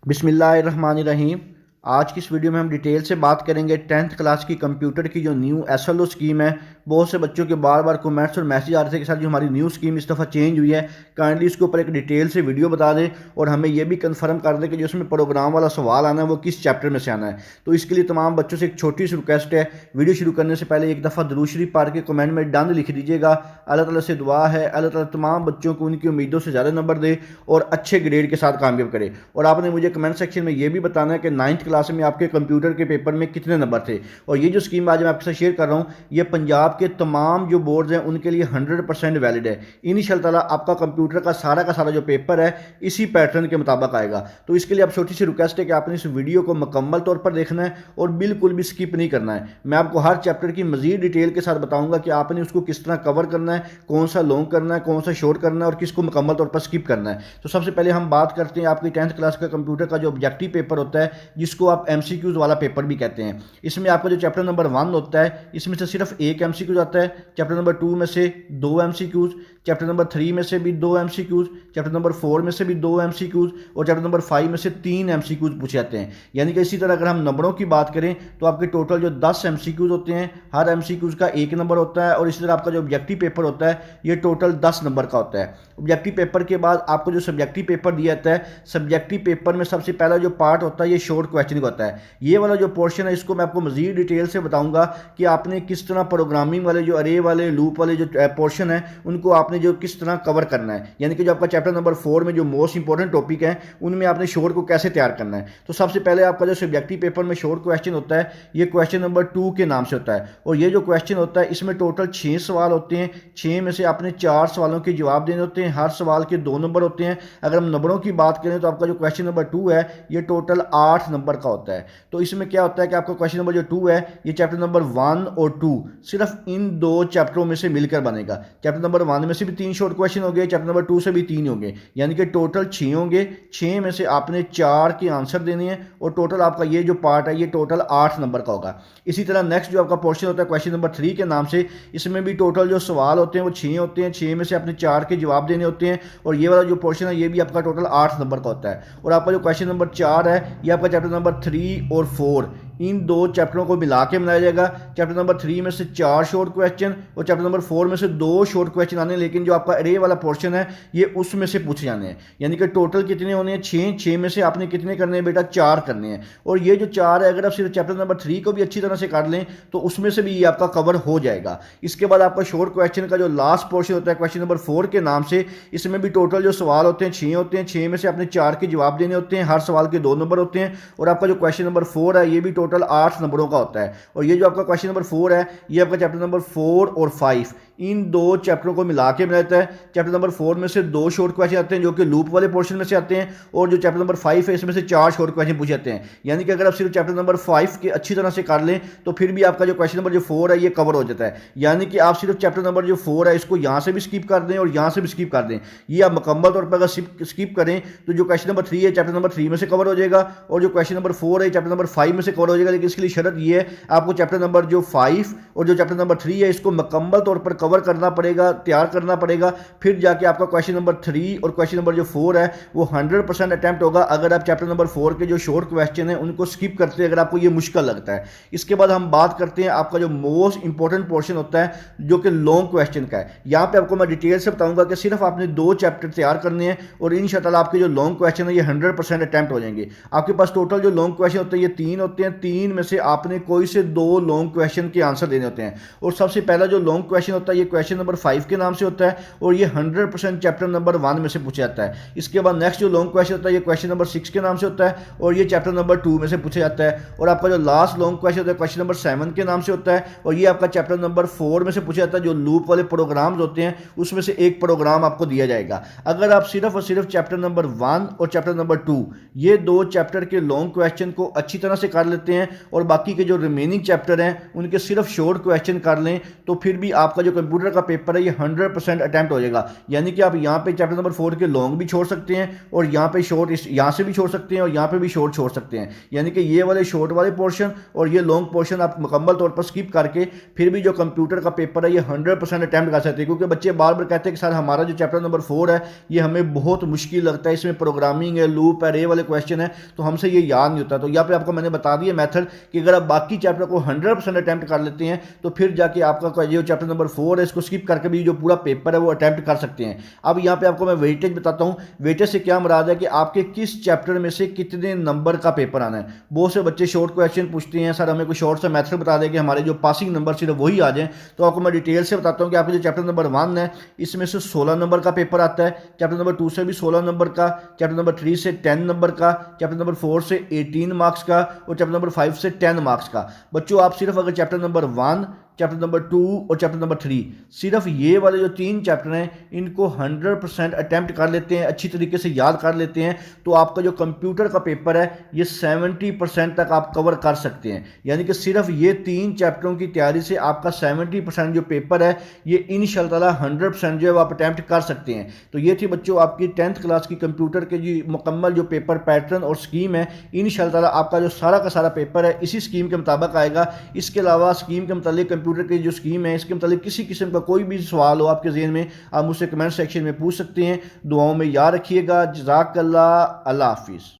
बिस्मिल्लाहिर्रहमानिर्रहीम। आज की इस वीडियो में हम डिटेल से बात करेंगे 10th क्लास की कंप्यूटर की जो न्यू एसएलओ स्कीम है। बहुत से बच्चों के बार बार कमेंट्स और मैसेज आ रहे थे कि सर जो हमारी न्यू स्कीम इस दफ़ा चेंज हुई है, काइंडली इसके ऊपर एक डिटेल से वीडियो बता दें और हमें यह भी कंफर्म कर दें कि जो इसमें प्रोग्राम वाला सवाल आना है वो किस चैप्टर में से आना है। तो इसके लिए तमाम बच्चों से एक छोटी सी रिक्वेस्ट है, वीडियो शुरू करने से पहले एक दफ़ा दुरूद शरीफ पढ़ के कमेंट में डन लिख दीजिएगा। अल्लाह ताला से दुआ है अल्लाह ताला तमाम बच्चों को उनकी उम्मीदों से ज़्यादा नंबर दे और अच्छे ग्रेड के साथ कामयाब करे। और आपने मुझे कमेंट सेक्शन में ये भी बताना है कि 9th क्लास में आपके कंप्यूटर के पेपर में कितने नंबर थे। और ये जो स्कीम आज मैं आपके साथ शेयर कर रहा हूँ, ये पंजाब के तमाम जो बोर्ड्स हैं उनके लिए 100% वैलिड है। इंशाअल्लाह आपका कंप्यूटर का सारा जो पेपर है इसी पैटर्न के मुताबिक आएगा। तो इसके लिए आप छोटी सी रिक्वेस्ट है कि आपने इस वीडियो को मुकम्मल तौर पर देखना है और बिल्कुल भी स्किप नहीं करना है। मैं आपको हर चैप्टर की मजीद डिटेल के साथ बताऊंगा कि आपने उसको किस तरह कवर करना है, कौन सा लॉन्ग करना है, कौन सा शॉर्ट करना है और किसको मुकम्मल तौर पर स्किप करना है। तो सबसे पहले हम बात करते हैं आपकी 10th क्लास का कंप्यूटर का जो ऑब्जेक्टिव पेपर होता है, जिसको आप एमसीक्यूज वाला पेपर भी कहते हैं। इसमें आपका जो चैप्टर नंबर 1 होता है इसमें से सिर्फ एक एमसीक्यूज आता है, चैप्टर नंबर 2 में से 2 एमसीक्यूज, चैप्टर नंबर 3 में से भी 2 एमसीक्यूज, चैप्टर नंबर 4 में से भी 2 एमसीक्यूज और चैप्टर नंबर 5 में से 3 एमसीक्यूज पूछे जाते हैं। यानी कि इसी तरह अगर हम नंबरों की बात करें तो आपके टोटल जो 10 एमसीक्यूज होते हैं, हर एमसीक्यूज का 1 नंबर होता है। और इसी तरह आपका जो ऑब्जेक्टिव पेपर होता है ये टोटल 10 नंबर का होता है। ऑब्जेक्टिव पेपर के बाद आपको जो सब्जेक्टिव पेपर दिया जाता है, सब्जेक्टिव पेपर में सबसे पहला जो पार्ट होता है ये शॉर्ट क्वेश्चन का होता है। ये वाला जो पोर्शन है इसको मैं आपको मजीद डिटेल से बताऊंगा कि आपने किस तरह प्रोग्रामिंग वाले जो अरे वाले लूप वाले जो पोर्शन है उनको आपने जो किस तरह कवर करना है। यानी कि जो आपका चैप्टर नंबर 4 में जो मोस्ट इंपॉर्टेंट टॉपिक है उनमें आपने शॉर्ट को कैसे तैयार करना है। तो सबसे पहले आपका जो सब्जेक्टिव पेपर में शॉर्ट क्वेश्चन होता है ये क्वेश्चन नंबर 2 के नाम से होता है। और ये जो क्वेश्चन होता है इसमें टोटल 6 सवाल होते हैं। 6 में से आपने 4 सवालों के जवाब देने होते हैं। हर सवाल के 2 नंबर होते हैं। अगर हम नंबरों की बात करें तो आपका जो क्वेश्चन नंबर 2 है ये टोटल 8 नंबर का होता है। तो इसमें क्या होता है कि आपका क्वेश्चन नंबर जो 2 है ये चैप्टर नंबर 1 और 2 सिर्फ इन 2 चैप्टरों में से मिलकर बनेगा। चैप्टर नंबर 1 में से भी 3 शॉर्ट क्वेश्चन हो गए, चैप्टर नंबर 2 से भी 3 होंगे, यानी कि टोटल 6 होंगे। 6 में से आपने 4 के आंसर देने हैं और टोटल आपका ये जो पार्ट है ये टोटल 8 नंबर का होगा। इसी तरह नेक्स्ट जो आपका पोर्शन होता है क्वेश्चन नंबर 3 के नाम से, इसमें भी टोटल जो सवाल होते हैं वो 6 होते हैं। 6 में से आपने 4 के जवाब देने होते हैं और ये वाला जो पोर्शन है ये भी आपका टोटल 8 नंबर का होता है। और आपका जो क्वेश्चन नंबर 4 है ये आपका चैप्टर नंबर 3 और 4 इन 2 चैप्टरों को मिला के बनाया जाएगा। चैप्टर नंबर 3 में से 4 शॉर्ट क्वेश्चन और चैप्टर नंबर 4 में से 2 शॉर्ट क्वेश्चन आने, लेकिन जो आपका अरे वाला पोर्शन है ये उसमें से पूछे जाने हैं। यानी कि टोटल कितने होने हैं 6 में से आपने कितने करने हैं बेटा 4 करने हैं। और ये जो 4 है अगर आप सिर्फ चैप्टर नंबर 3 को भी अच्छी तरह से कर लें तो उसमें से भी ये आपका कवर हो जाएगा। इसके बाद आपका शॉर्ट क्वेश्चन का जो लास्ट पोर्शन होता है क्वेश्चन नंबर 4 के नाम से, इसमें भी टोटल जो सवाल होते हैं 6 होते हैं। 6 में से आपने 4 के जवाब देने होते हैं। हर सवाल के 2 नंबर होते हैं। और आपका जो क्वेश्चन नंबर 4 है ये भी टोटल 8 नंबरों का होता है। और ये जो आपका क्वेश्चन नंबर 4 है ये आपका चैप्टर नंबर 4 और 5 इन 2 चैप्टरों को मिला के बनाता है। चैप्टर नंबर 4 में से 2 शॉर्ट क्वेश्चन आते हैं जो कि लूप वाले पोर्शन में से आते हैं और जो चैप्टर नंबर 5 है इसमें से 4 शॉर्ट क्वेश्चन पूछे जाते हैं। यानी कि अगर आप सिर्फ चैप्टर नंबर 5 के अच्छी तरह से कर लें तो फिर भी आपका जो क्वेश्चन नंबर जो 4 है ये कवर हो जाता है। यानी कि आप सिर्फ चैप्टर नंबर जो 4 है इसको यहाँ से भी स्किप कर दें और यहाँ से भी स्किप कर दें। ये आप मुकम्मल तौर पर अगर स्किप करें तो जो क्वेश्चन नंबर 3 है चैप्टर नंबर 3 में से कवर हो जाएगा और जो क्वेश्चन नंबर 4 है चैप्टर नंबर 5 में से कवर हो जाएगा। लेकिन इसके लिए शर्त ये है आपको चैप्टर नंबर जो 5 और जो चैप्टर नंबर 3 है इसको मुकम्मल तौर पर कवर करना पड़ेगा, तैयार करना पड़ेगा। फिर जाके आपका क्वेश्चन नंबर 3 और क्वेश्चन नंबर जो 4 है वो 100% अटेम्प्ट होगा। अगर आप चैप्टर नंबर 4 के जो शॉर्ट क्वेश्चन है उनको स्किप करते हैं अगर आपको ये मुश्किल लगता है। इसके बाद हम बात करते हैं आपका जो मोस्ट इंपॉर्टेंट पोर्शन होता है जो कि लॉन्ग क्वेश्चन का है। यहाँ पे आपको मैं डिटेल से बताऊंगा कि सिर्फ आपने 2 चैप्टर तैयार करने हैं और इंशाअल्लाह आपके जो लॉन्ग क्वेश्चन है ये 100% अटेम्प्ट हो जाएंगे। आपके पास टोटल जो लॉन्ग क्वेश्चन होते हैं ये 3 होते हैं। 3 में से आपने कोई से 2 लॉन्ग क्वेश्चन के आंसर देने होते हैं। और सबसे पहला जो लॉन्ग क्वेश्चन होता है ये क्वेश्चन नंबर 5 के नाम से होता है और ये 100% चैप्टर नंबर 1 में से पूछा जाता है। इसके बाद नेक्स्ट जो लॉन्ग क्वेश्चन होता है ये क्वेश्चन नंबर 6 के नाम से होता है और ये चैप्टर नंबर 2 में से पूछा जाता है। और आपका जो लास्ट लॉन्ग क्वेश्चन होता है क्वेश्चन नंबर 7 के नाम से होता है और ये आपका चैप्टर नंबर 4 में से पूछा जाता है। जो लूप वाले प्रोग्राम्स होते हैं उसमें से एक प्रोग्राम आपको दिया जाएगा। अगर आप सिर्फ और सिर्फ चैप्टर नंबर 1 और चैप्टर नंबर 2 ये 2 चैप्टर के लॉन्ग क्वेश्चन को अच्छी तरह से कर लेते हैं और बाकी के जो रिमेनिंग चैप्टर हैं उनके सिर्फ शॉर्ट क्वेश्चन कर लें तो फिर भी आपका जो कंप्यूटर का पेपर है ये 100% अटैम्प्ट हो जाएगा। यानी कि आप यहाँ पे चैप्टर नंबर 4 के लॉन्ग भी छोड़ सकते हैं और यहाँ पे शॉर्ट यहाँ से भी छोड़ सकते हैं और यहाँ पे भी शॉर्ट छोड़ सकते हैं। यानी कि ये वाले शॉर्ट वाले पोर्शन और ये लॉन्ग पोर्शन आप मुकम्मल तौर पर स्किप करके फिर भी जो कंप्यूटर का पेपर है ये 100% अटैम्प्ट कर सकते हैं। क्योंकि बच्चे बार बार कहते हैं कि सर हमारा जो चैप्टर नंबर 4 है ये हमें बहुत मुश्किल लगता है, इसमें प्रोग्रामिंग है, लूप है, रे वाले क्वेश्चन है, तो हमसे ये याद नहीं होता। तो यहाँ पे आपको मैंने बता दिया मेथड कि अगर आप बाकी चैप्टर को 100% अटैम्प्ट कर लेते हैं तो फिर जाके आपका जो चैप्टर नंबर 4 है इसको स्किप करके भी जो पूरा पेपर है वो अटैम्प्ट कर सकते हैं। अब यहाँ पे आपको मैं वेटेज बताता हूँ। वेटेज से क्या मुराद है कि आपके किस चैप्टर में से कितने नंबर का पेपर आना है। बहुत से बच्चे शॉर्ट क्वेश्चन पूछते हैं, सर हमें कोई शॉर्ट सा मेथड बता दें कि हमारे जो पासिंग नंबर सिर्फ वही आ जाए। तो आपको मैं डिटेल से बताता हूँ कि आपके जो चैप्टर नंबर 1 है इसमें से 16 नंबर का पेपर आता है, चैप्टर नंबर 2 से भी 16 नंबर का, चैप्टर नंबर 3 से 10 नंबर का, चैप्टर नंबर 4 से 18 मार्क्स का और चैप्टर नंबर 5 से 10 मार्क्स का। बच्चों आप सिर्फ अगर चैप्टर नंबर 1, चैप्टर नंबर 2 और चैप्टर नंबर 3 सिर्फ ये वाले जो 3 चैप्टर हैं इनको 100% अटैम्प्ट कर लेते हैं, अच्छी तरीके से याद कर लेते हैं, तो आपका जो कंप्यूटर का पेपर है ये 70% तक आप कवर कर सकते हैं। यानी कि सिर्फ ये 3 चैप्टरों की तैयारी से आपका 70% जो पेपर है ये इंशाअल्लाह 100% जो है आप अटैम्प्ट कर सकते हैं। तो ये थी बच्चों आपकी 10th क्लास की कंप्यूटर के जी मुकम्मल जो पेपर पैटर्न और स्कीम है। इंशाअल्लाह आपका जो सारा का सारा पेपर है इसी स्कीम के मुताबिक आएगा। इसके अलावा स्कीम के मुताबिक कंप्यूटर की जो स्कीम है इसके मतलब किसी किस्म का कोई भी सवाल हो आपके ज़हन में आप मुझसे कमेंट सेक्शन में पूछ सकते हैं। दुआओं में याद रखिएगा। जज़ाकल्लाह। अल्लाह हाफिज़।